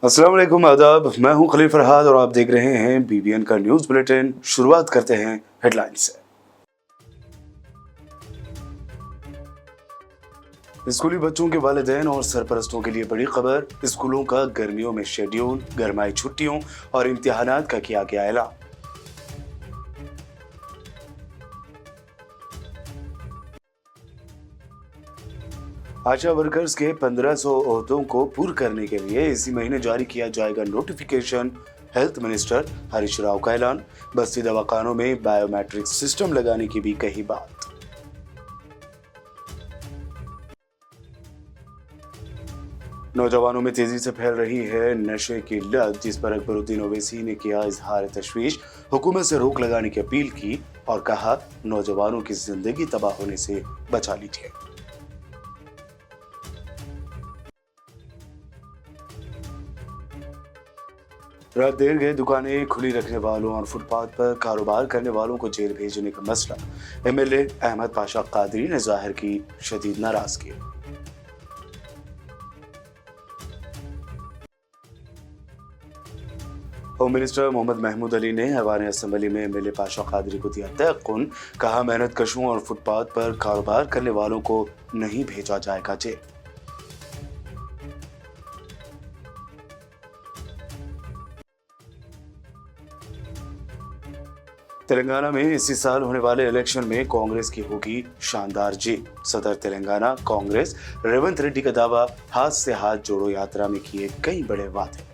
अस्सलाम वालेकुम, आदाब। मैं हूं खलील फरहाद और आप देख रहे हैं बीबीएन का न्यूज़ बुलेटिन। शुरुआत करते हैं हेडलाइन से। स्कूली बच्चों के वालिदैन और सरपरस्तों के लिए बड़ी खबर। स्कूलों का गर्मियों में शेड्यूल, गरमाई छुट्टियों और इम्तिहानात का किया गया ऐलान। आशा वर्कर्स के 1500 ओहदों को पूर्ण करने के लिए इसी महीने जारी किया जाएगा notification. Health minister Harish Rao का ऐलान। बस्ती दवाखानों में बायोमेट्रिक सिस्टम लगाने की भी कही बात। नौजवानों में तेजी से फैल रही है नशे की लत, जिस पर अकबरुद्दीन ओवैसी ने किया इजहार तशवीश। हुकूमत से रोक लगाने की अपील की और कहा, नौजवानों की जिंदगी तबाह होने से बचा लीजिए। रात देर गए दुकानें खुली रखने वालों और फुटपाथ पर कारोबार करने वालों को जेल भेजने का मसला। एमएलए अहमद पाशा कादरी ने जाहिर की शदीद नाराजगी। होम मिनिस्टर मोहम्मद महमूद अली ने ऐवान असेंबली में एमएलए पाशा कादरी को दिया तयक़ुन। कहा, मेहनत कशों और फुटपाथ पर कारोबार करने वालों को नहीं भेजा जाएगा जेल। तेलंगाना में इसी साल होने वाले इलेक्शन में कांग्रेस की होगी शानदार जीत। सदर तेलंगाना कांग्रेस रेवंत रेड्डी का दावा, हाथ से हाथ जोड़ो यात्रा में किए कई बड़े वादे।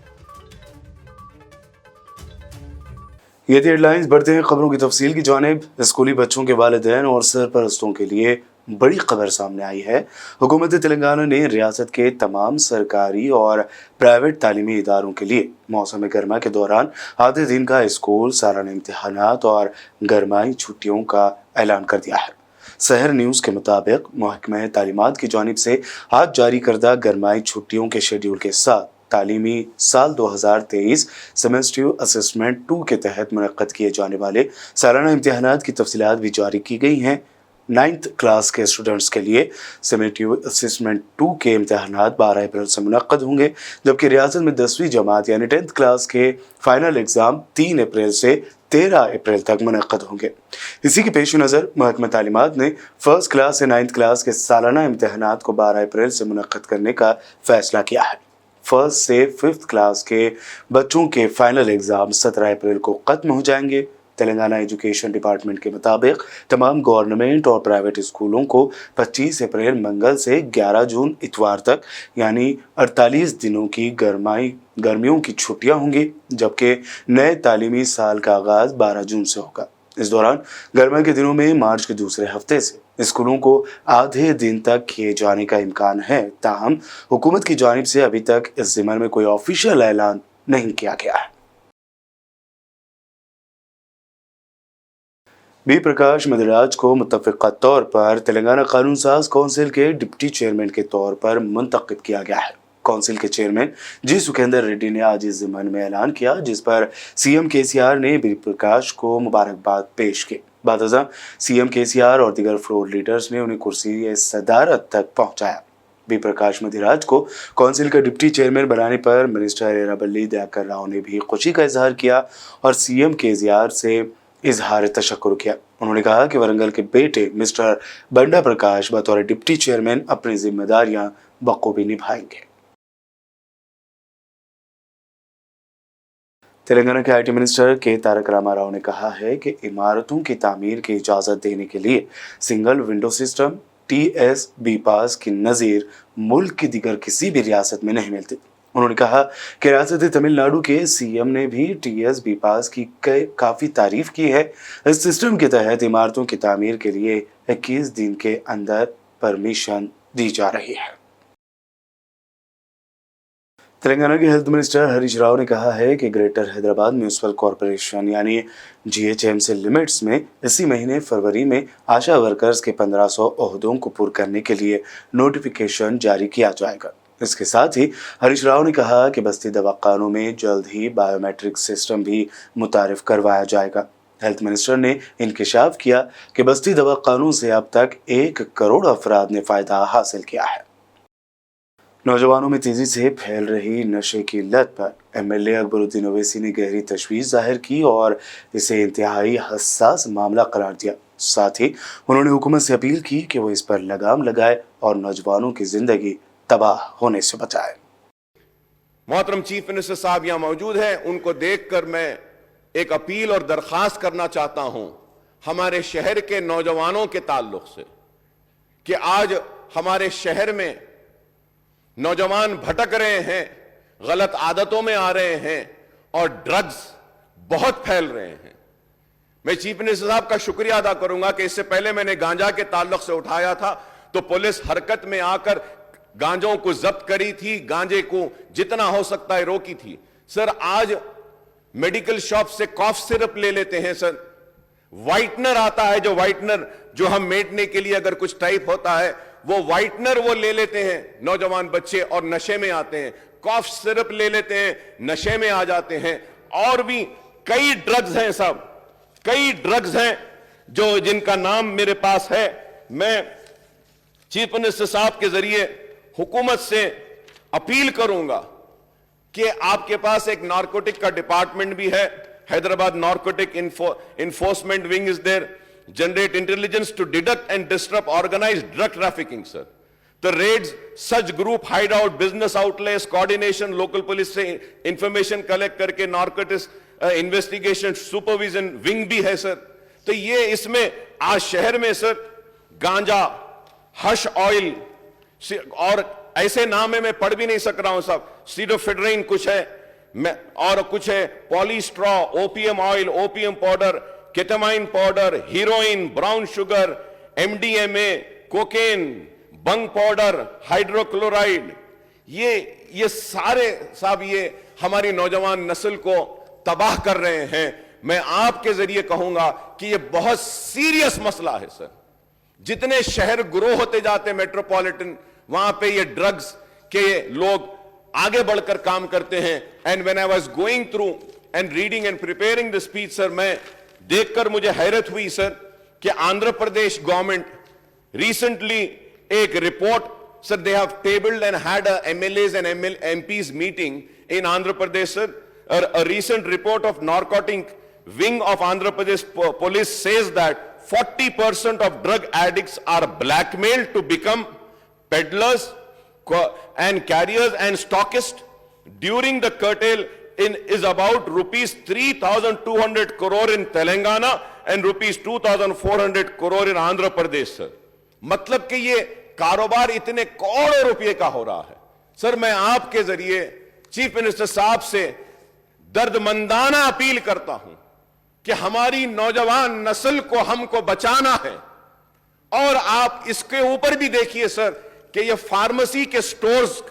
ये थी हेडलाइंस। बढ़ते हैं खबरों की तफसील की जानिब। स्कूली बच्चों के वालिदैन और सरपरस्तों के लिए बड़ी खबर सामने आई है। हुकूमत तेलंगाना ने रियासत के तमाम सरकारी और प्राइवेट तालीमी इदारों के लिए मौसम गर्मा के दौरान आधे दिन का स्कूल, सालाना इम्तिहानात और गरमाई छुट्टियों का ऐलान कर दिया है। शहर न्यूज़ के मुताबिक महकमा तालीमात की जानिब से आज जारी करदा गरमाई छुट्टियों के शेड्यूल के साथ तालीमी साल 2023 सेमेस्टिव असेसमेंट 2 के तहत मुनक्कद किए जाने वाले सालाना इम्तिहानात की तफसीलात भी जारी की गई हैं। 9th क्लास के स्टूडेंट्स के लिए सेमेस्टिव असेसमेंट 2 के इम्तिहानात 12 अप्रैल से मुनक्कद होंगे, जबकि रियासत में 10वीं जमात यानी 10th क्लास के फाइनल एग्ज़ाम 3 अप्रैल से 13 अप्रैल तक मुनक्कद होंगे। इसी के पेश नज़र महकमा तालीमात ने फर्स्ट क्लास से 9th क्लास के सालाना इम्तिहानात को 12 अप्रैल से मुनक्कद करने का फैसला किया है। फर्स्ट से 5th क्लास के बच्चों के फाइनल एग्ज़ाम 17 अप्रैल को ख़त्म हो जाएंगे। तेलंगाना एजुकेशन डिपार्टमेंट के मुताबिक तमाम गवर्नमेंट और प्राइवेट स्कूलों को 25 अप्रैल मंगल से 11 जून इतवार तक यानी 48 दिनों की गर्मियों की छुट्टियां होंगी, जबकि नए तालीमी साल का आगाज़ 12 जून से होगा। इस दौरान गर्मा के दिनों में मार्च के दूसरे हफ्ते से स्कूलों को आधे दिन तक किए जाने का इम्कान है। ताहम हुकूमत की जानिब से अभी तक इस ज़िम्मन में कोई ऑफिशियल ऐलान नहीं किया गया है। बी प्रकाश मदिराज को मुत्तफ़िक़ा तौर पर तेलंगाना कानून साज कौंसिल के डिप्टी चेयरमैन के तौर पर मुंतखब किया गया है। कौंसिल के चेयरमैन जी सुखेंदर रेड्डी ने आज इस ज़िम्मन में ऐलान किया, जिस पर सीएम केसीआर ने बी प्रकाश को मुबारकबाद पेश की। बादशाह सीएम केसीआर और दीगर फ्लोर लीडर्स ने उन्हें कुर्सी सदारत तक पहुंचाया। बी प्रकाश मदिराज को कौंसिल का डिप्टी चेयरमैन बनाने पर मिनिस्टर एराबल्ली दयाकर राव ने भी खुशी का इजहार किया और सीएम केसीआर से इजहार तशक्कुर किया। उन्होंने कहा कि वरंगल के बेटे मिस्टर बंडा प्रकाश बतौर डिप्टी चेयरमैन अपनी जिम्मेदारियां बखूबी निभाएंगे। तेलंगाना के आईटी मिनिस्टर के तारक रामाराव ने कहा है कि इमारतों की तामीर की इजाज़त देने के लिए single window system TS BPAS की नज़ीर मुल्क की दीगर किसी भी रियासत में नहीं मिलती। उन्होंने कहा कि रियासत तमिलनाडु के सीएम ने भी TS BPAS की काफ़ी तारीफ की है। इस सिस्टम के तहत इमारतों की तामीर के लिए 21 दिन के अंदर परमिशन दी जा रही है। तेलंगाना के हेल्थ मिनिस्टर हरीश राव ने कहा है कि ग्रेटर हैदराबाद म्यूनिसिपल कॉरपोरेशन यानी GHMC लिमिट्स में इसी महीने फरवरी में आशा वर्कर्स के 1500 ओहदों को पूरा करने के लिए नोटिफिकेशन जारी किया जाएगा। इसके साथ ही हरीश राव ने कहा कि बस्ती दवाखानों में जल्द ही बायोमेट्रिक सिस्टम भी मुतारिफ करवाया जाएगा। हेल्थ मिनिस्टर ने इंकशाफ किया कि बस्ती दवाखानों से अब तक 1 करोड़ अफराद ने फ़ायदा हासिल किया है। नौजवानों में तेजी से फैल रही नशे की लत पर एमएलए अकबरुद्दीन ओवैसी ने गहरी तशवीश जाहिर की और इसे इंतहाई हसास मामला करार दिया। साथ ही उन्होंने हुकूमत से अपील की कि वो इस पर लगाम लगाए और नौजवानों की जिंदगी तबाह होने से बचाए। मोहतरम चीफ मिनिस्टर साहब यहाँ मौजूद हैं, उनको देखकर मैं एक अपील और दरखास्त करना चाहता हूं हमारे शहर के नौजवानों के ताल्लुक से कि आज हमारे शहर में नौजवान भटक रहे हैं, गलत आदतों में आ रहे हैं और ड्रग्स बहुत फैल रहे हैं। मैं चीफ मिनिस्टर साहब का शुक्रिया अदा करूंगा कि इससे पहले मैंने गांजा के ताल्लुक से उठाया था तो पुलिस हरकत में आकर गांजों को जब्त करी थी, गांजे को जितना हो सकता है रोकी थी। सर आज मेडिकल शॉप से कॉफ सिरप ले लेते हैं सर, व्हाइटनर आता है, जो व्हाइटनर जो हम मेटने के लिए अगर कुछ टाइप होता है वो व्हाइटनर वो ले लेते हैं नौजवान बच्चे और नशे में आते हैं, कॉफ सिरप ले लेते हैं, नशे में आ जाते हैं। और भी कई ड्रग्स हैं, सब कई ड्रग्स हैं जो जिनका नाम मेरे पास है। मैं चीफ मिनिस्टर साहब के जरिए हुकूमत से अपील करूंगा कि आपके पास एक नारकोटिक का डिपार्टमेंट भी है, Hyderabad narcotic enforcement wing is there, generate intelligence to detect and disrupt organized drug trafficking, sir. The raids, such group hideout, business outlets, coordination, local police से information collect करके narcotics investigation supervision wing भी है sir. तो ये इसमें आज शहर में सर गांजा, हश ऑयल और ऐसे नाम है मैं पढ़ भी नहीं सक रहा हूं सब, सीडोफेड्रिन कुछ है और कुछ है पॉलीस्ट्रॉ, opium oil, opium powder, ketamine powder, heroin, brown sugar, MDMA, cocaine, bhang powder, hydrochloride, ये सारे साहब ये हमारी नौजवान नस्ल को तबाह कर रहे हैं। मैं आपके जरिए कहूंगा कि ये बहुत सीरियस मसला है सर। जितने शहर ग्रो होते जाते मेट्रोपॉलिटन, वहां पे ये ड्रग्स के लोग आगे बढ़कर काम करते हैं। And when I was going through and reading and preparing the speech sir, मैं देखकर मुझे हैरत हुई सर कि आंध्र प्रदेश गवर्नमेंट रिसेंटली एक report sir, they have tabled and had a MLAs and MPs meeting in Andhra Pradesh sir. A recent report of narcotic wing of Andhra Pradesh police says that 40% of drug addicts are blackmailed to become peddlers and carriers and stockists. During the curtail is about rupees 3,200 crore in Telangana and rupees 2,400 crore in Andhra Pradesh sir. मतलब कि ये कारोबार इतने करोड़ों रुपए का हो रहा है सर। मैं आपके जरिए चीफ मिनिस्टर साहब से दर्दमंदाना अपील करता हूं कि हमारी नौजवान नस्ल को हमको बचाना है। और आप इसके ऊपर भी देखिए सर कि ये फार्मेसी के स्टोर्स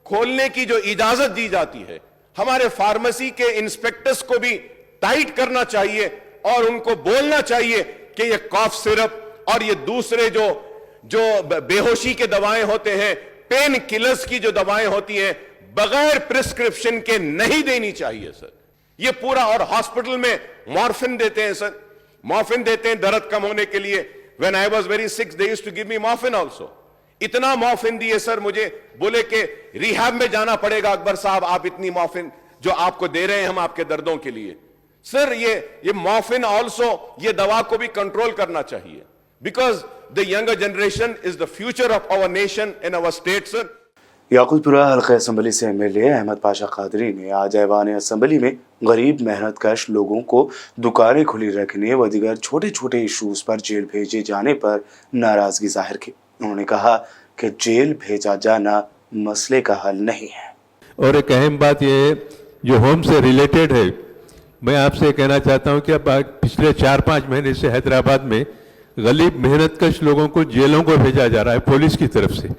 खोलने की जो इजाजत दी जाती है, हमारे फार्मेसी के इंस्पेक्टर्स को भी टाइट करना चाहिए और उनको बोलना चाहिए कि ये कॉफ सिरप और ये दूसरे जो बेहोशी के दवाएं होते हैं, पेन किलर्स की जो दवाएं होती हैं, बगैर प्रिस्क्रिप्शन के नहीं देनी चाहिए सर। ये पूरा, और हॉस्पिटल में मॉर्फिन देते हैं सर, मॉर्फिन देते हैं दर्द कम होने के लिए। When I was very sick they used to give me morphine also. इतना मॉर्फिन दिए सर, मुझे बोले कि रिहैब में जाना पड़ेगा अकबर साहब, आप इतनी मॉर्फिन जो आपको दे रहे हैं हम आपके दर्दों के लिए। सर ये मॉर्फिन आल्सो, ये दवा को भी कंट्रोल करना चाहिए, because the younger generation is the future of our nation in our state sir. Yakutpura हल्का असम्बली से एमएलए अहमद पाशा कादरी ने आज ऐवान असम्बली में गरीब मेहनत कश लोगों को दुकानें खुली रखने व दीगर छोटे छोटे इशूज पर जेल भेजे जाने पर नाराजगी जाहिर की। उन्होंने कहा कि जेल भेजा जाना मसले का हल नहीं है। और एक अहम बात यह है जो होम से रिलेटेड है, मैं आपसे कहना चाहता हूं कि अब पिछले 4-5 महीने से हैदराबाद में गरीब मेहनत कश लोगों को जेलों को भेजा जा रहा है पुलिस की तरफ से।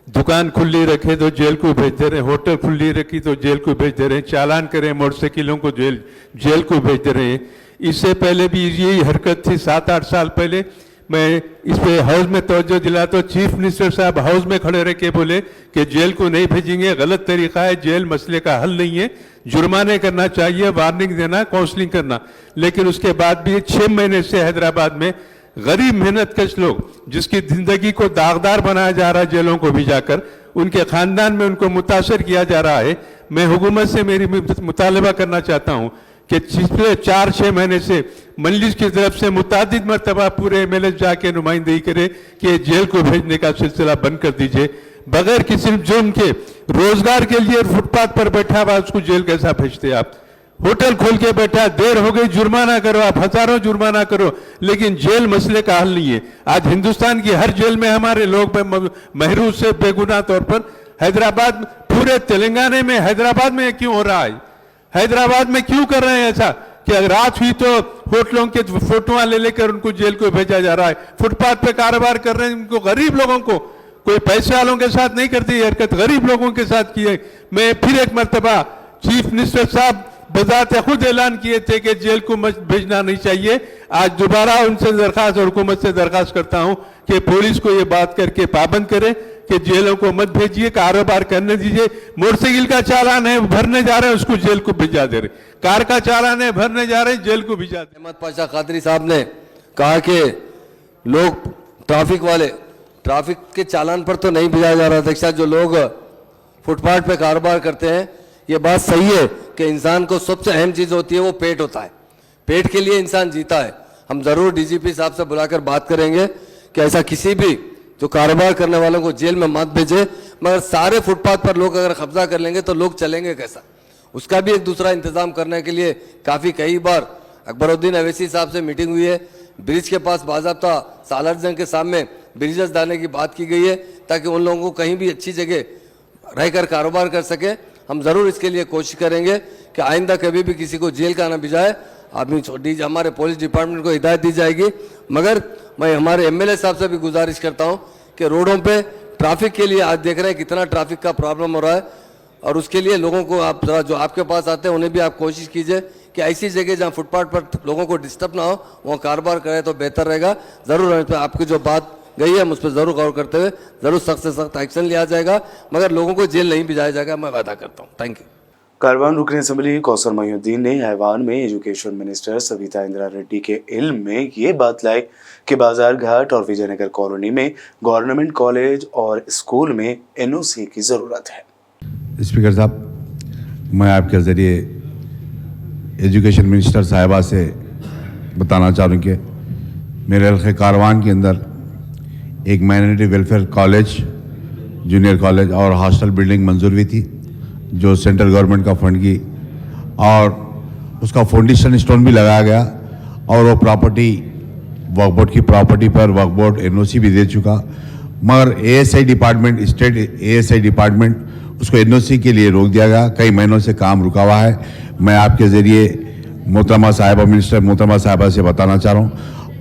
दुकान खुली रखे तो जेल को भेज दे रहे हैं, होटल खुली रखी तो जेल को भेज दे रहे हैं, चालान करें मोटरसाइकिलों को जेल को भेज दे रहे हैं। इससे पहले भी यही हरकत थी 7-8 साल पहले। मैं इस पे हाउस में तवज्जो दिला तो चीफ मिनिस्टर साहब हाउस में खड़े रह के बोले कि जेल को नहीं भेजेंगे, गलत तरीका है, जेल मसले का हल नहीं है, जुर्माने करना चाहिए, वार्निंग देना, काउंसलिंग करना। लेकिन उसके बाद भी 6 महीने से हैदराबाद में गरीब मेहनत कश लोग जिसकी जिंदगी को दागदार बनाया जा रहा है जेलों को भी जाकर, ان کے خاندان میں ان کو متاثر کیا جا رہا ہے. میں حکومت سے میری مطالبہ کرنا چاہتا ہوں کہ پچھلے 4-6 مہینے سے مجلس کی طرف سے متعدد مرتبہ پورے ایم ایل اے جا کے نمائندگی کرے کہ جیل کو بھیجنے کا سلسلہ بند کر دیجئے. بغیر کسی جرم کے روزگار کے لیے فٹ پاتھ پر بیٹھا ہوا اس کو جیل کیسا بھیجتے آپ؟ ہوٹل کھول کے بیٹھا, دیر ہو گئی جرمانہ کرو, آپ ہزاروں جرمانہ کرو, لیکن جیل مسئلے کا حل نہیں ہے. آج ہندوستان کی ہر جیل میں ہمارے لوگ محروس سے بے گناہ طور پر. حیدرآباد, پورے تلنگانے میں حیدرآباد میں کیوں ہو رہا ہے؟ حیدرآباد میں کیوں کر رہے ہیں ایسا کہ اگر رات ہوئی تو ہوٹلوں کے فوٹوਆਂ لے کر ان کو جیل کو بھیجا جا رہا ہے. فٹ پاتھ پہ کاروبار کر رہے ہیں ان کو, غریب لوگوں کو, کوئی پیسے والوں کے ساتھ نہیں کرتی یہ حرکت, غریب لوگوں کے ساتھ کی ہے. میں پھر ایک مرتبہ چیف منسٹر صاحب بذات خود اعلان کیے تھے کہ جیل کو بھیجنا نہیں چاہیے. آج دوبارہ ان سے درخواست اور حکومت سے درخواست کرتا ہوں کہ پولیس کو یہ بات کر کے پابند کرے کہ جیلوں کو مت بھیجیے, کاروبار کرنے دیجیے. موٹر سائیکل کا چالان ہے بھرنے جا رہے ہیں اس کو جیل کو بھیجا دے رہے, کار کا چالان ہے بھرنے جا رہے ہیں جیل کو بھیجا دے. احمد پاشا قادری صاحب نے کہا کہ لوگ ٹرافک والے ٹرافک کے چالان پر تو نہیں بھیجا جا رہا تھا, جو لوگ فٹ پاتھ پہ کاروبار کرتے ہیں. یہ بات صحیح ہے کہ انسان کو سب سے اہم چیز ہوتی ہے وہ پیٹ ہوتا ہے, پیٹ کے لیے انسان جیتا ہے. ہم ضرور ڈی جی پی صاحب سے بلا کر بات کریں گے کہ ایسا کسی بھی جو کاروبار کرنے والوں کو جیل میں مت بھیجے. مگر سارے فٹ پاتھ پر لوگ اگر قبضہ کر لیں گے تو لوگ چلیں گے کیسا؟ اس کا بھی ایک دوسرا انتظام کرنے کے لیے کئی بار اکبر الدین اویسی صاحب سے میٹنگ ہوئی ہے. برج کے پاس باضابطہ سالار جنگ کے سامنے بریجز ڈالنے کی بات کی گئی ہے تاکہ ان لوگوں کو کہیں بھی اچھی جگہ رہ کر کاروبار کر سکے. ہم ضرور اس کے لیے کوشش کریں گے کہ آئندہ کبھی بھی کسی کو جیل کا نہ بھیجائے. ہمارے پولیس ڈپارٹمنٹ کو ہدایت دی جائے گی. مگر میں ہمارے ایم ایل اے صاحب سے بھی گزارش کرتا ہوں کہ روڈوں پہ ٹرافک کے لیے آج دیکھ رہے ہیں کتنا ٹرافک کا پرابلم ہو رہا ہے, اور اس کے لیے لوگوں کو آپ ذرا جو آپ کے پاس آتے ہیں انہیں بھی آپ کوشش کیجئے کہ ایسی جگہ جہاں فٹ پاتھ پر لوگوں کو ڈسٹرب نہ ہو وہاں کاروبار کرے تو بہتر رہے گا. ضرور آپ کی جو بات گئی ہے ہم اس پہ ضرور غور کرتے ہوئے ضرور سخت سے سخت ایکشن لیا جائے گا, مگر لوگوں کو جیل نہیں بھیجایا جائے گا, میں وعدہ کرتا ہوں. Thank you. کاروان رکن اسمبلی کوثر محی الدین نے ایوان میں ایجوکیشن منسٹر سبیتا اندرا ریڈی کے علم میں یہ بات لائی کہ بازار گھاٹ اور وجے نگر کالونی میں گورنمنٹ کالج اور اسکول میں این او سی کی ضرورت ہے. اسپیکر صاحب, میں آپ کے ذریعے ایجوکیشن منسٹر صاحبہ سے بتانا چاہ رہا ہوں کہ میرے حلقے کاروان کے اندر ایک minority welfare college, junior college اور ہاسٹل بلڈنگ منظور ہوئی تھی جو سینٹرل گورنمنٹ کا فنڈ کی, اور اس کا فاؤنڈیشن اسٹون بھی لگایا گیا اور وہ پراپرٹی وقف بورڈ کی پراپرٹی پر وقف بورڈ این او سی بھی دے چکا. مگر A S I department, state A S I department اس کو این او سی کے لیے روک دیا گیا. کئی مہینوں سے کام رکا ہوا ہے. میں آپ کے ذریعے محترمہ صاحبہ منسٹر محترمہ صاحبہ سے بتانا چاہ رہا ہوں,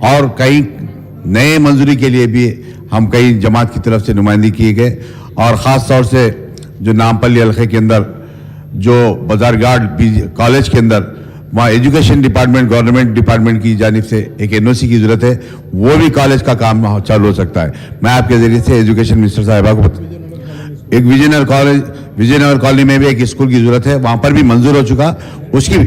اور کئی نئے منظوری کے لیے بھی ہم کئی جماعت کی طرف سے نمائندگی کیے گئے, اور خاص طور سے جو نامپلی حلقے کے اندر جو بازار گھاٹ کالج کے اندر وہاں ایجوکیشن ڈپارٹمنٹ گورنمنٹ ڈپارٹمنٹ کی جانب سے ایک این او سی کی ضرورت ہے, وہ بھی کالج کا کام چالو ہو سکتا ہے. میں آپ کے ذریعے سے ایجوکیشن منسٹر صاحبہ کو ایک وجے نگر کالونی میں بھی ایک اسکول کی ضرورت ہے, وہاں پر بھی منظور ہو چکا, اس کی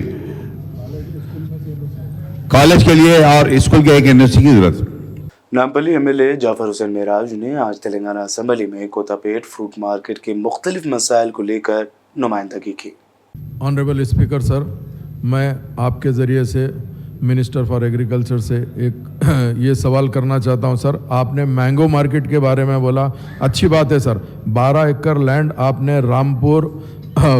کالج کے لیے اور اسکول کے ایک این او سی کی ضرورت. نامپلی ایم ایل اے جعفر حسین معراج نے آج تلنگانہ اسمبلی میں کوتا پیٹ فروٹ مارکیٹ کے مختلف مسائل کو لے کر نمائندگی کی. آنریبل اسپیکر سر, میں آپ کے ذریعے سے منسٹر فار ایگریکلچر سے ایک یہ سوال کرنا چاہتا ہوں. سر, آپ نے مینگو مارکیٹ کے بارے میں بولا, اچھی بات ہے سر. 12 ایکڑ لینڈ آپ نے رامپور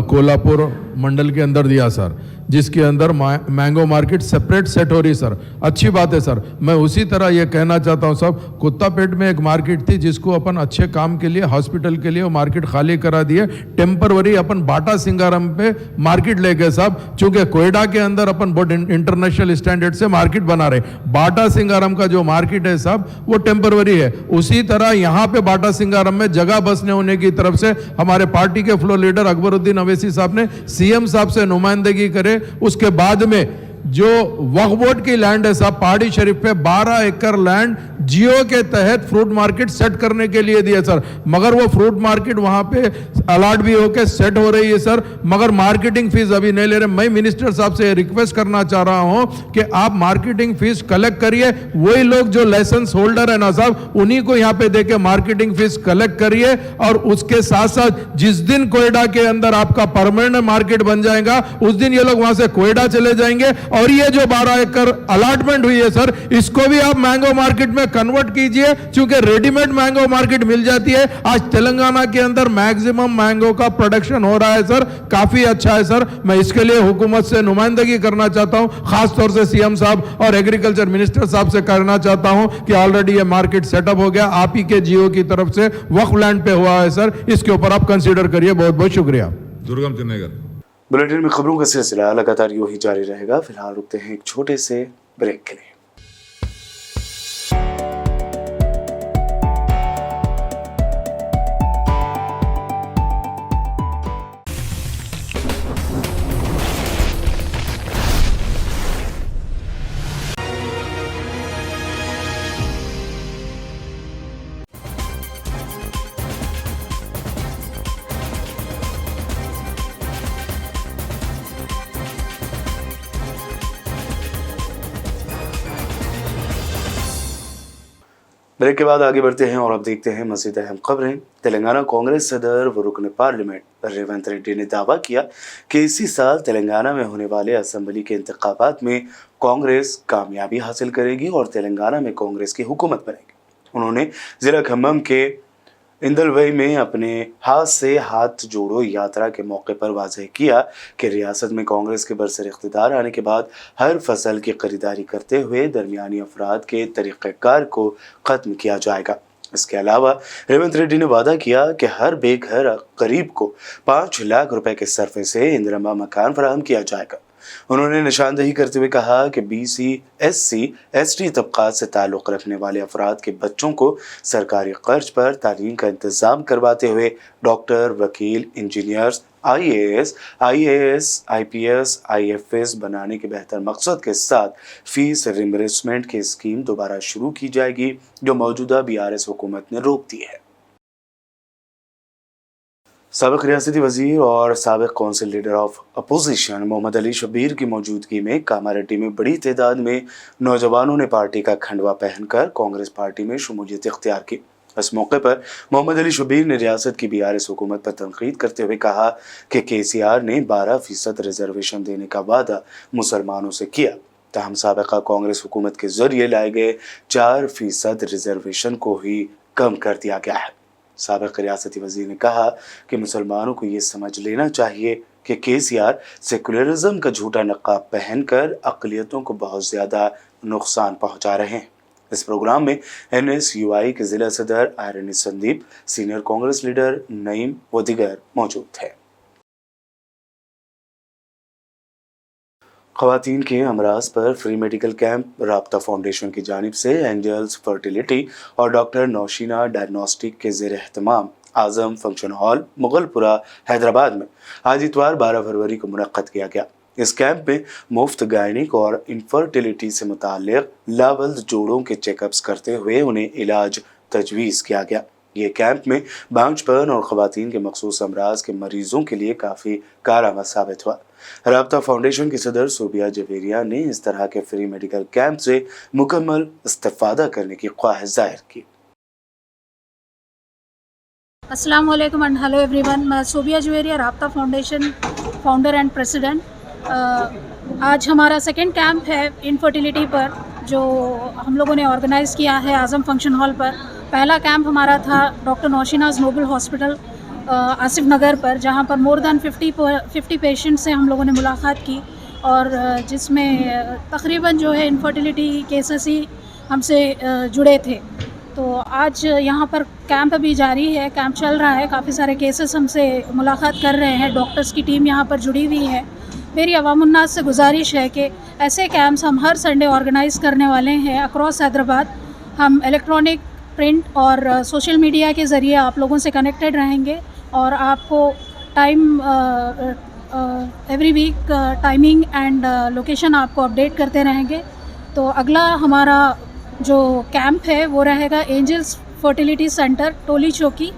کولہاپور منڈل کے اندر دیا سر, جس کے اندر مینگو مارکیٹ سپریٹ سیٹ ہو رہی سر. اچھی بات ہے سر. میں اسی طرح یہ کہنا چاہتا ہوں صاحب, کتا پیٹ میں ایک مارکیٹ تھی جس کو اپن اچھے کام کے لیے ہاسپٹل کے لیے وہ مارکیٹ خالی کرا دیے, ٹیمپروری اپن باٹا سنگارم پہ مارکیٹ لے گئے صاحب, چونکہ کوئٹہ کے اندر اپن بہت انٹرنیشنل اسٹینڈرڈ سے مارکیٹ بنا رہے. باٹا سنگارم کا جو مارکیٹ ہے صاحب وہ ٹیمپروری ہے. اسی طرح یہاں پہ باٹا سنگارم میں جگہ بسنے ہونے کی طرف سے ہمارے پارٹی کے فلور لیڈر اکبر الدین اویسی صاحب نے سی ایم صاحب سے نمائندگی کرے. اس کے بعد میں جو وقف بورڈ کی لینڈ ہے صاحب پہاڑی شریف پہ 12 ایکڑ لینڈ जियो के तहत फ्रूट मार्केट सेट करने के लिए दिए सर, मगर वो फ्रूट मार्केट वहाँ पे अलॉट भी होके सेट हो रही है सर, मगर मार्केटिंग फीस अभी नहीं ले रहे। मैं मिनिस्टर साहब से रिक्वेस्ट करना चाह रहा हूँ कि आप मार्केटिंग फीस कलेक्ट करिए, वही लोग जो लाइसेंस होल्डर है ना साहब, उन्हीं को यहाँ पे देके मार्केटिंग फीस कलेक्ट करिए। और उसके साथ साथ जिस दिन कोयडा के अंदर आपका परमानेंट मार्केट बन जाएगा, उस दिन ये लोग वहां से कोयडा चले जाएंगे। और ये जो 12 एकड़ अलॉटमेंट हुई है सर, इसको भी आप मैंगो मार्केट में कन्वर्ट कीजिए, क्योंकि रेडीमेड मैंगो मार्केट मिल जाती है। आज तेलंगाना के अंदर मैक्सिमम मैंगो का प्रोडक्शन हो रहा है सर, काफी अच्छा है सर। मैं इसके लिए हुकूमत से नुमाइंदगी करना चाहता हूं, खास तौर से सीएम साहब और एग्रीकल्चर मिनिस्टर साहब से करना चाहता हूं कि ऑलरेडी ये मार्केट सेटअप हो गया, आप ही के जियो की तरफ से वक्फ लैंड पे हुआ है सर, इसके ऊपर आप कंसीडर करिए। बहुत बहुत शुक्रिया। दुर्गम चिन्नेगर। बुलेटिन में खबरों का सिलसिला लगातार यूं ही जारी रहेगा। फिलहाल रुकते हैं एक छोटे से ब्रेक के लिए। ब्रेक के बाद आगे बढ़ते हैं और अब देखते हैं मज़ीद अहम खबरें। तेलंगाना कांग्रेस सदर व रुकन पार्लियामेंट रेवंत रेड्डी ने दावा किया कि इसी साल तेलंगाना में होने वाले असेंबली के इंतखाबात में कांग्रेस कामयाबी हासिल करेगी और तेलंगाना में कांग्रेस की हुकूमत बनेगी। उन्होंने ज़िला खम्मम के इंदलवई में अपने हाथ से हाथ जोड़ो यात्रा के मौके पर वाज़ेह किया कि रियासत में कांग्रेस के बरसर इख्तिदार आने के बाद हर फसल की खरीदारी करते हुए दरमियानी अफराद के तरीक़ेकार को ख़त्म किया जाएगा। इसके अलावा रेवंत रेड्डी ने वादा किया कि हर बेघर गरीब को 5 लाख रुपए के सरफे से इंदिरा मकान फराहम किया जाएगा। उन्होंने निशानदेही करते हुए कहा कि BC, SC, ST तबकात से ताल्लुक़ रखने वाले अफराद के बच्चों को सरकारी कर्ज पर तालीम का इंतज़ाम करवाते हुए डॉक्टर, वकील, इंजीनियर्स, IAS, IPS, IFS बनाने के बेहतर मकसद के साथ फीस रिम्बर्समेंट की स्कीम दोबारा शुरू की जाएगी, जो मौजूदा BRS हुकूमत ने रोक दी है। साबिक़ रियासती वज़ीर और साबिक़ council leader of opposition Muhammad Ali Shabbir की मौजूदगी में कामारेड्डी में बड़ी तादाद में नौजवानों ने पार्टी का खंडवा पहनकर कांग्रेस पार्टी में शमूलियत इख्तियार की। इस मौके पर मोहम्मद अली शब्बीर ने रियासत की BRS हुकूमत पर तनकीद करते हुए कहा कि KCR ने 12% रिजर्वेशन देने का वादा मुसलमानों से किया, ताहम साबिक़ा कांग्रेस हुकूमत के ज़रिए लाए गए 4% रिजर्वेशन को ही कम कर दिया गया है। साबिक़ रियासती वज़ीर ने कहा कि मुसलमानों को ये समझ लेना चाहिए कि KCR सेकुलरिज्म का झूठा नक़ाब पहनकर अक़लियतों को बहुत ज़्यादा नुकसान पहुँचा रहे हैं। इस प्रोग्राम में NSUI के ज़िला सदर irony Sandeep, senior Congress leader Naeem व दीगर मौजूद थे। ख़वातीन के अमराज पर फ्री मेडिकल कैंप राब्ता फाउंडेशन की जानिब से एंजल्स फर्टिलिटी और डॉक्टर नौशीना डायग्नोस्टिक के ज़ेर एहतमाम आज़म फंक्शन हॉल मुगलपुरा हैदराबाद में आज इतवार 12 फरवरी को मुनक़्क़द किया गया। इस कैंप में मुफ्त गायनिक और इनफर्टिलिटी से मुताल्लिक़ लावल्द जोड़ों के चेकअप्स करते हुए उन्हें इलाज तजवीज़ किया गया। ये कैंप में बांझपन और ख़वातीन के मखसूस अमराज के मरीज़ों के लिए काफ़ी कारआमद साबित हुआ। राब्ता फाउंडेशन की सदर सोबिया जवेरिया ने इस तरह के फ्री मेडिकल कैंप से मुकम्मल इस्तिफ़ादा करने की ख्वाहिश ज़ाहिर की। अस्सलाम वालेकुम एंड हेलो एवरीवन। मैं सोबिया जवेरिया, राब्ता फाउंडेशन फाउंडर एंड प्रेसिडेंट। आज हमारा सेकंड कैंप है इनफर्टिलिटी पर, जो हम लोगों ने ऑर्गेनाइज़ किया है आज़म फंक्शन हॉल पर। पहला कैंप हमारा था डॉक्टर नौशीनाज़ नोबल हॉस्पिटल आसिफ नगर पर, जहाँ पर मोर दैन 50 पेशेंट से हम लोगों ने मुलाकात की और जिसमें तकरीबन जो है इनफर्टिलिटी केसेस ही हमसे जुड़े थे। तो आज यहाँ पर कैंप अभी जारी है, कैंप चल रहा है, काफ़ी सारे केसेस हमसे मुलाकात कर रहे हैं, डॉक्टर्स की टीम यहाँ पर जुड़ी हुई है। मेरी अवामुन्नास से गुजारिश है कि ऐसे कैंप्स हम हर संडे ऑर्गेनाइज़ करने वाले हैं अक्रॉस हैदराबाद। हम इलेक्ट्रॉनिक, प्रिंट और सोशल मीडिया के ज़रिए आप लोगों से कनेक्टेड रहेंगे और आपको time every week timing and location आपको अपडेट करते रहेंगे। तो अगला हमारा जो कैंप है वो रहेगा एंजल्स फर्टिलिटी सेंटर टोली चौकी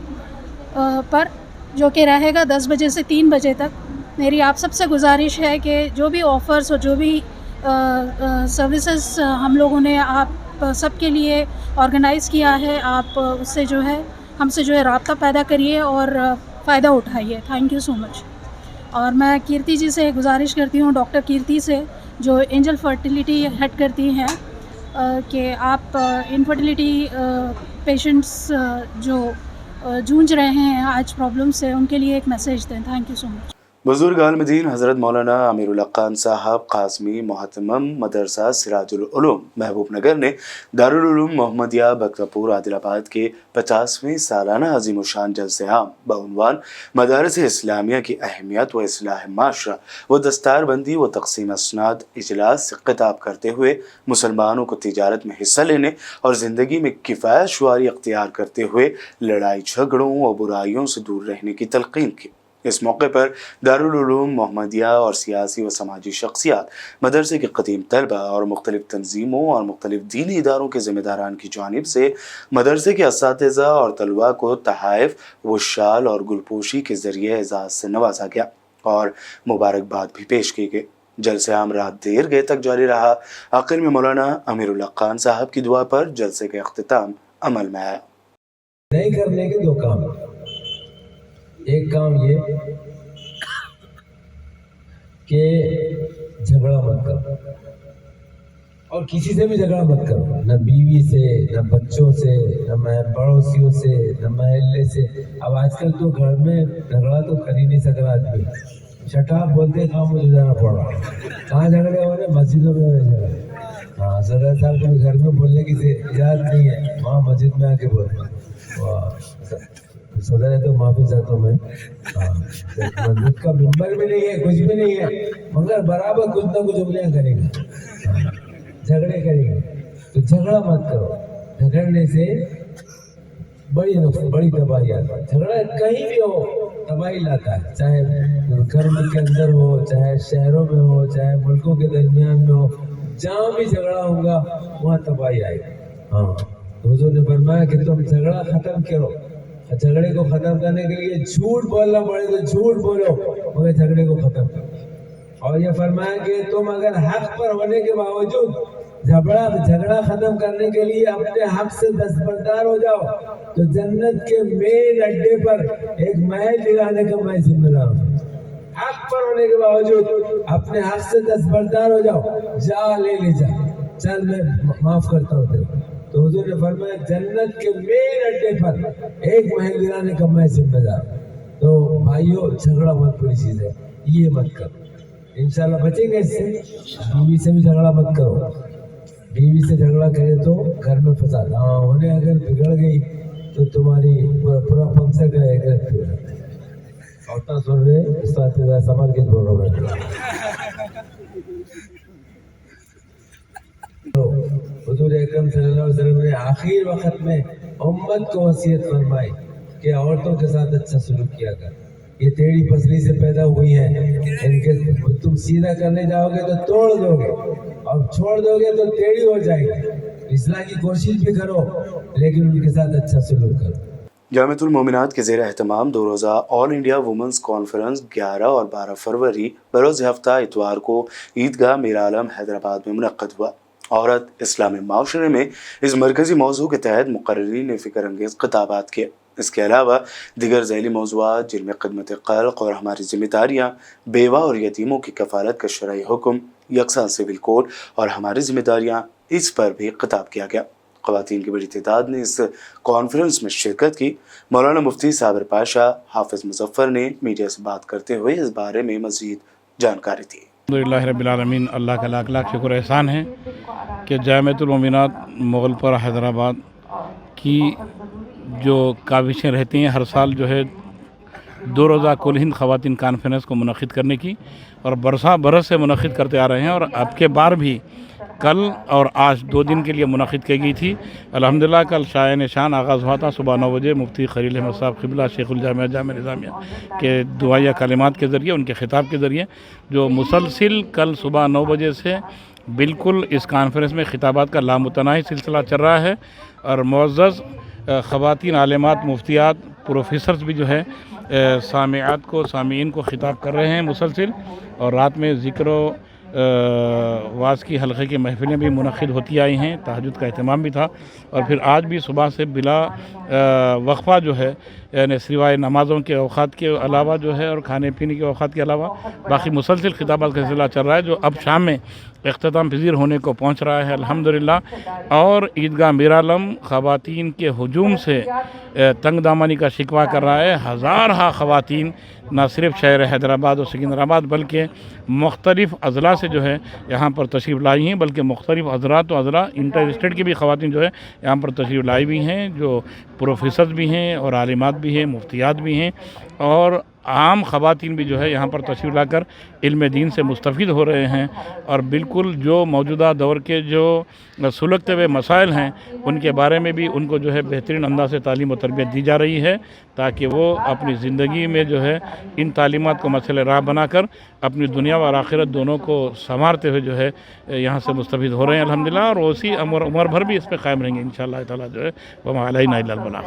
पर, जो कि रहेगा 10 बजे से 3 बजे तक। मेरी आप सबसे गुजारिश है कि जो भी ऑफ़र्स और जो भी सर्विसेज हम लोगों ने आप सबके लिए ऑर्गेनाइज़ किया है, आप उससे जो है हमसे जो है राब्ता पैदा करिए और फ़ायदा उठाइए। Thank you so much. और मैं कीर्ति जी से गुजारिश करती हूँ, डॉक्टर कीर्ति से, जो एंजल फर्टिलिटी हेड करती हैं, कि आप इनफर्टिलिटी पेशेंट्स जो जूझ रहे हैं आज प्रॉब्लम से, उनके लिए एक मैसेज दें। Thank you so much. बुजुर्ग आलमदीन हज़रत मौलाना अमीरुल खान साहब कासमी मोहतमम मदरसा सिराजुल उलूम महबूब नगर ने दारुल उलूम मोहम्मदिया बख्तपुर आदिलाबाद के 50वें सालाना अजीम शान जलसे आम बउनवान मदारस इस्लामिया की अहमियत व इस्लाह माशरा व दस्तारबंदी व तकसीम असनाद इजलास से खिताब करते हुए मुसलमानों को तिजारत में हिस्सा लेने और ज़िंदगी में किफ़ायत शुआरी अख्तियार करते हुए लड़ाई झगड़ों व बुराइयों से दूर रहने की तलकीन की। इस मौके पर दारुल उलूम मोहम्मदिया और सियासी व समाजी शख्सियात, मदरसे के कदीम तलबा और मुख्तलिफ तंजीमों और मुख्तलिफ दीनी इदारों के ज़िम्मेदारान की जानिब से मदरसे के असातिज़ा और तलबा को तहाइफ व शाल और गुलपोशी के ज़रिए एजाज़ से नवाजा गया और मुबारकबाद भी पेश की गई। जलसे आम रात देर गए तक जारी रहा। आखिर में मौलाना अमीरुल खान साहब की दुआ पर जलसे का अख्तिताम अमल में आया। नहीं करने के 2 काम। एक काम ये कि झगड़ा मत करो, और किसी से भी झगड़ा मत करो, न बीवी से, न बच्चों से, न पड़ोसियों से, न महल्ले से। अब आजकल तो घर में झगड़ा तो कर ही नहीं सक रहा आदमी, शटाप बोलते खामोश हो जाना पड़ रहा। कहाँ झगड़े हो रहे? मस्जिदों में हो रहे झगड़े। हाँ, सदर साहब को घर में बोलने की इजाज़त नहीं है, वहाँ मस्जिद में आके बोल। सदर है तो माफी चाहता हूँ मैं। मस्जिद का मिंबर भी नहीं है, कुछ भी नहीं है, मगर बराबर कुछ ना कुछ उंगलियां करेंगे, झगड़े करेंगे। तो झगड़ा मत करो, झगड़ने से बड़ी तबाही आती है। झगड़ा कहीं भी हो तबाही लाता है, चाहे घर के अंदर हो, चाहे शहरों में हो, चाहे मुल्कों के दरमियान में हो, जहाँ भी झगड़ा होगा वहाँ तबाही आएगी। हाँ, हुजूर ने फरमाया कि तुम झगड़ा खत्म करो। झगड़े को खत्म करने के लिए झूठ बोलना पड़े तो झूठ बोलो, मगर झगड़े को खत्म करो। और ये फरमाया कि तुम अगर हक पर होने के बावजूद झगड़ा खत्म करने के लिए अपने हक से दस्तबरदार हो जाओ, तो जन्नत के मेन अड्डे पर एक महल दिलाने का मैं जिम्मेदार हूँ। हक पर होने के बावजूद अपने हक से दस्तबरदार हो जाओ, जा ले जा, चल मैं माफ करता हूँ तेरे। तो हुजूर ने फरमाया जन्नत के मेन अड्डे पर एक महल गिराने का मैं जिम्मेदार। तो भाइयों, झगड़ा बहुत बुरी चीज़ है, ये मत करो, इंशाल्लाह बचेंगे इससे। बीवी से भी झगड़ा मत करो, बीवी से झगड़ा करे तो घर में फंसा। हाँ, होने अगर बिगड़ गई तो तुम्हारी पूरा फंक्शन का एक औरता सुन रहे इस बात संभाल के बोल रहा हूँ। हुजूर अकरम सल्लल्लाहु अलैहि वसल्लम ने आखिर वक्त में उम्मत को वसीयत फरमाई कि औरतों के साथ अच्छा सलूक किया कर। ये टेढ़ी पसली से पैदा हुई हैं, इनके तुम सीधा करने जाओगे तो तोड़ दोगे, और छोड़ दोगे तो टेढ़ी हो जाएगी। इस्लाह की कोशिश भी करो, लेकिन उनके साथ अच्छा सलूक करो। जामिअतुल मोमिनात के ज़ेर एहतमाम 2 रोज़ा ऑल इंडिया वुमेंस कॉन्फ्रेंस 11 और 12 फरवरी बरोज़ हफ्ता इतवार को ईदगाह मीर आलम हैदराबाद में मुनक़्क़द हुआ। औरत इस्लामी माशरे में इस मरकज़ी मौजू के तहत मुक़र्रिरीन ने फ़िक्र अंगेज़ ख़िताबात किए। इसके अलावा दीगर ज़ैली मौज़ूआत जिनमें ख़िदमत ख़ल्क़ और हमारी ज़िम्मेदारियाँ, बेवा और यतीमों की कफ़ालत का शरई हुक्म, यकसा सिविल कोड और हमारी ज़िम्मेदारियाँ, इस पर भी ख़िताब किया गया। ख़वातीन की बड़ी तादाद ने इस कॉन्फ्रेंस में शिरकत की। मौलाना मुफ्ती साबिर पाशा हाफ़िज़ मुज़फ़्फ़र ने मीडिया से बात करते हुए इस बारे में मज़ीद जानकारी दी। अल्हम्दुलिल्लाह रब्बिल आलमीन, अल्लाह का लाख लाख शुक्र एहसान है कि जामिअतुल मोमिनात मुग़लपुर हैदराबाद की जो काविशें रहती हैं हर साल जो है 2 रोज़ा कुल हिंद ख़वातीन कॉन्फ्रेंस को मुनक़्क़िद करने की, और बरस से मुनक़्क़िद करते आ रहे हैं, और अब के बार भी कल और आज 2 दिन के लिए मुनक़्क़िद की गई थी। अल्हम्दुलिल्लाह कल शाए निशान आगाज़ हुआ था सुबह 9 बजे मुफ्ती खलील अहमद साहब क़िबला शेखुल जामिया जामिया निज़ामिया के दुआया कलिमात के ज़रिए, उनके ख़िताब के ज़रिए, जो मुसलसिल कल सुबह 9 बजे से बिल्कुल इस कॉन्फ्रेंस में खिताबात का लामुतनाही सिलसिला चल रहा है और मुअज़्ज़ज़ ख़वातीन आलिमात मुफ्तियात प्रोफेसर्स भी जो है सामियात को सामीन को ख़िताब कर रहे हैं मुसलसिल, और रात में ज़िक्र वाज़ की हल्क़े की महफ़िलें भी मुनक़िद होती आई हैं, तहज्जुद का अहतमाम भी था। और फिर आज भी सुबह से बिला वक्फ़ा जो है यानी सिवाय नमाज़ों के औक़ात के अलावा जो है और खाने पीने के औक़ात के अलावा बाकी मुसलसिल खिताबात का सिलसिला चल रहा है, जो अब शाम में इख्तिताम पज़ीर होने को पहुँच रहा है अल्हम्दुलिल्लाह। और ईदगाह मीरालम ख़वातीन के हुजूम से तंग दामनी का शिकवा कर रहा है। हज़ार ख़वातीन न सिर्फ शहर हैदराबाद और सिकंदराबाद बल्कि मुख्तलिफ़ अज़ला से जो है यहाँ पर तशरीफ़ लाई हैं, बल्कि मुख्तलिफ़ अज़रा तो अज़ला इंटर स्टेट की भी ख़वातीन जो है यहाँ पर तशरीफ़ लाई भी हैं, जो प्रोफेसर्स भी हैं और आलिमात भी हैं, मुफ्तियात भी हैं और आम ख़वातीन भी जो है यहाँ पर तशरीफ़ लाकर इल्म दीन से मुस्तफ़ीद हो रहे हैं। और बिल्कुल जो मौजूदा दौर के जो सुलगते हुए मसाइल हैं उनके बारे में भी उनको जो है बेहतरीन अंदाज़ से तालीम और तरबियत दी जा रही है, ताकि वो अपनी ज़िंदगी में जो है इन तालीमात को मसले राह बनाकर अपनी दुनिया और आखिरत दोनों को संवारते हुए जो है यहाँ से मुस्तफ़ीद हो रहे हैं अल्हम्दुलिल्लाह। और उसी उम्र भर भी इस पर कायम रहेंगे इंशाअल्लाह ताला जो है वमा अलैना इल्लल बलाग।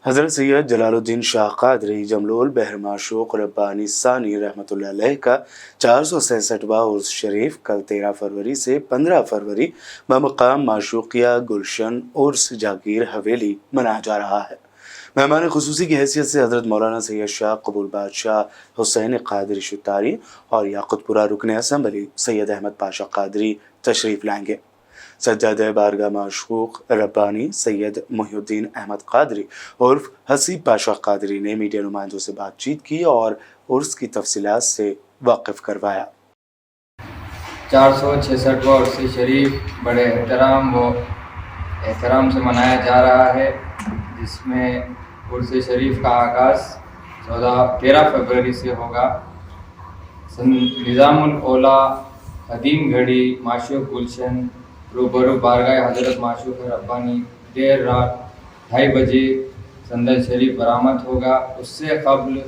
हज़रत सैयद जलालुद्दीन शाह क़ादरी जमलोल बहर माशूक़ रब्बानी सानी रहमतुल्लाह अलैह का 466वां उर्स शरीफ कल 13 फरवरी से 15 फरवरी बमक़ाम माशूक़िया गुलशन उर्स जागीर हवेली मनाया जा रहा है। मेहमान ख़ुसूसी की हैसियत से हज़रत मौलाना सैयद शाह कबूल बादशाह हुसैन क़ादरी शुतारी और याक़ूतपुरा रुकन असम्बली सैयद अहमद पाशा क़ादरी तशरीफ़ लाएंगे। सज्जाद बारगाह माशूक़ रब्बानी सैयद मुहिउद्दीन अहमद क़ादरी उर्फ हसीब पाशा क़ादरी ने मीडिया नुमाइंदों से बातचीत की और उर्स की तफसीलात से वाकिफ़ करवाया। 466वां उर्स शरीफ बड़े एहतराम से मनाया जा रहा है, जिसमें उर्स शरीफ का आगाज़ 13 फरवरी से होगा। निज़ामुल औला कदीम घड़ी माशूक़ गुलशन रूबरू बारगाह हज़रत माशूक़ रब्बानी देर रात 2:30 बजे संदल शरीफ बरामद होगा। उससे क़ब्ल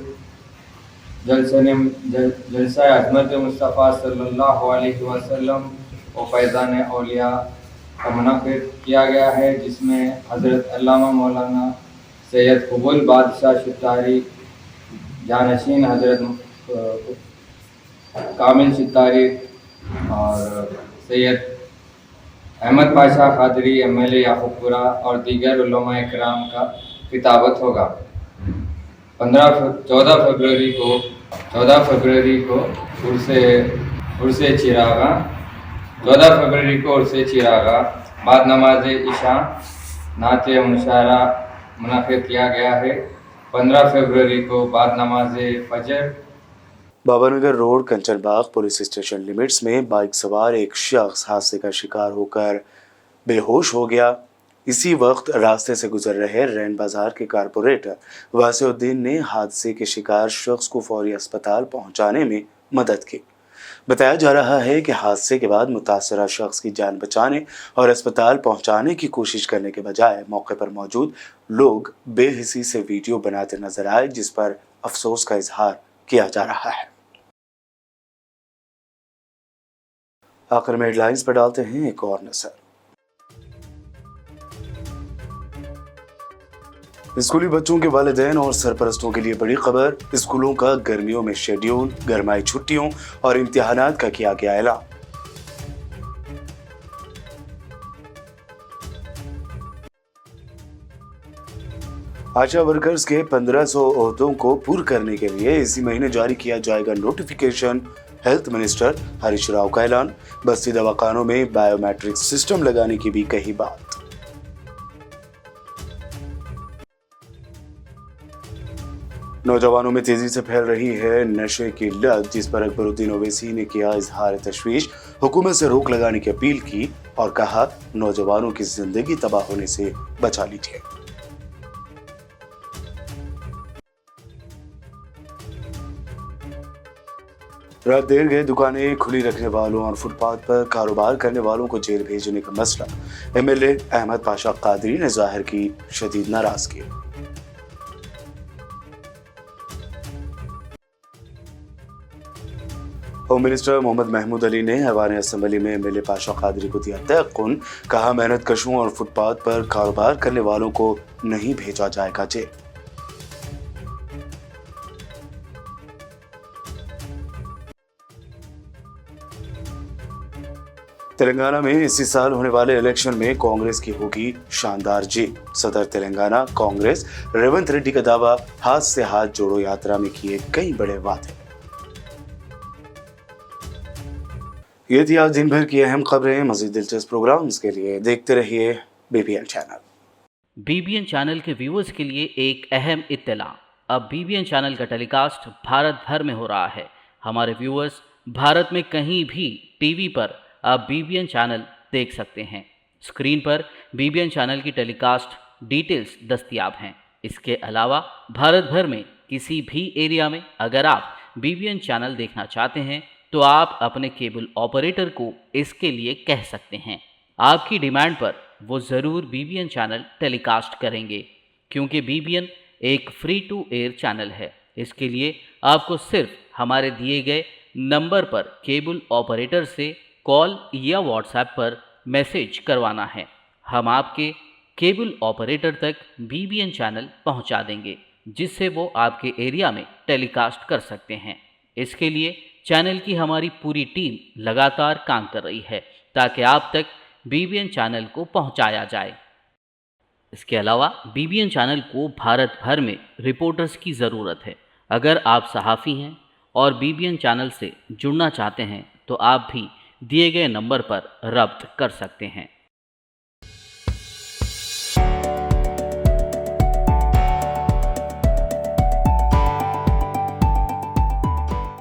जलसा अज़मत मुस्तफ़ा सल्लल्लाहु अलैहि वसल्लम और फैज़ान औलिया का मुनक़िद किया गया है, जिसमें हज़रत अल्लामा मौलाना सैयद कबूल बादशाह शुतारी जानशीन हज़रत कामिल शुतारी और सैयद अहमद पाशा क़ादरी MLA याक़ूबपुरा और दीगर उलमा इकराम का खिताबत होगा। 14 फरवरी को उर्से चिरागा बाद नमाज इशा नात मुशारा मुनक़िद किया गया है। 15 फरवरी को बाद नमाज फजर Babanagar road Kanchanbagh police station limits में बाइक सवार एक शख्स हादसे का शिकार होकर बेहोश हो गया। इसी वक्त रास्ते से गुजर रहे रैन बाजार के कारपोरेटर वासिउद्दीन ने हादसे के शिकार शख्स को फौरी अस्पताल पहुंचाने में मदद की। बताया जा रहा है कि हादसे के बाद मुतासरा शख्स की जान बचाने और अस्पताल पहुंचाने की कोशिश करने के बजाय मौके पर मौजूद लोग बेहिसी से वीडियो बनाते नजर आए, जिस पर अफसोस का इजहार किया जा रहा है। आखिर में हेडलाइंस पर डालते हैं एक और नजर। स्कूली बच्चों के वालिदैन और सरपरस्तों के लिए बड़ी खबर, स्कूलों का गर्मियों में शेड्यूल, गरमाई छुट्टियों और इम्तिहानात का किया गया ऐलान। आशा वर्कर्स के 1500 ओहदों को पूर्ण करने के लिए इसी महीने जारी किया जाएगा notification. Health minister Harish Rao का ऐलान। बस्ती दवाखानों में बायोमेट्रिक सिस्टम लगाने की भी कही बात। नौजवानों में तेजी से फैल रही है नशे की लत, जिस पर अकबरुद्दीन ओवैसी ने किया इजहार तशवीश। हुकूमत से रोक लगाने की अपील की और कहा नौजवानों की जिंदगी तबाह होने से बचा लीजिए। रात देर गए दुकानें खुली रखने वालों और फुटपाथ पर कारोबार करने वालों को जेल भेजने का मसला MLA अहमद पाशा क़ादरी ने जाहिर की शदीद नाराजगी। होम मिनिस्टर मोहम्मद महमूद अली ने ऐवान असम्बली में एमएलए पाशा कादरी को दिया तयक़ुन, कहा मेहनत कशों और फुटपाथ पर कारोबार करने वालों को नहीं भेजा जाएगा जेल। तेलंगाना में इसी साल होने वाले इलेक्शन में कांग्रेस की होगी शानदार जीत। सदर तेलंगाना कांग्रेस रेवंत रेड्डी का दावा, हाथ से हाथ जोड़ो यात्रा में किए कई बड़े वादे। ये थी आज दिन भर की अहम खबरें। मज़ीद दिलचस्प प्रोग्राम्स के लिए देखते रहिए बीबीएन चैनल। बीबीएन चैनल के व्यूअर्स के लिए एक अहम इत्तला, अब बीबीएन चैनल का टेलीकास्ट भारत भर में हो रहा है। हमारे व्यूअर्स भारत में कहीं भी टीवी पर आप बीबीएन चैनल देख सकते हैं। स्क्रीन पर बीबीएन चैनल की टेलीकास्ट डिटेल्स दस्तयाब हैं। इसके अलावा भारत भर में किसी भी एरिया में अगर आप बीबीएन चैनल देखना चाहते हैं तो आप अपने केबल ऑपरेटर को इसके लिए कह सकते हैं। आपकी डिमांड पर वो ज़रूर बीबीएन चैनल टेलीकास्ट करेंगे, क्योंकि बीबीएन एक फ्री टू एयर चैनल है। इसके लिए आपको सिर्फ हमारे दिए गए नंबर पर केबल ऑपरेटर से कॉल या व्हाट्सएप पर मैसेज करवाना है। हम आपके केबल ऑपरेटर तक बीबीएन चैनल पहुंचा देंगे, जिससे वो आपके एरिया में टेलीकास्ट कर सकते हैं। इसके लिए चैनल की हमारी पूरी टीम लगातार काम कर रही है ताकि आप तक बीबीएन चैनल को पहुंचाया जाए। इसके अलावा बीबीएन चैनल को भारत भर में रिपोर्टर्स की ज़रूरत है। अगर आप सहाफ़ी हैं और बीबीएन चैनल से जुड़ना चाहते हैं तो आप भी दिए गए नंबर पर रब्त कर सकते हैं।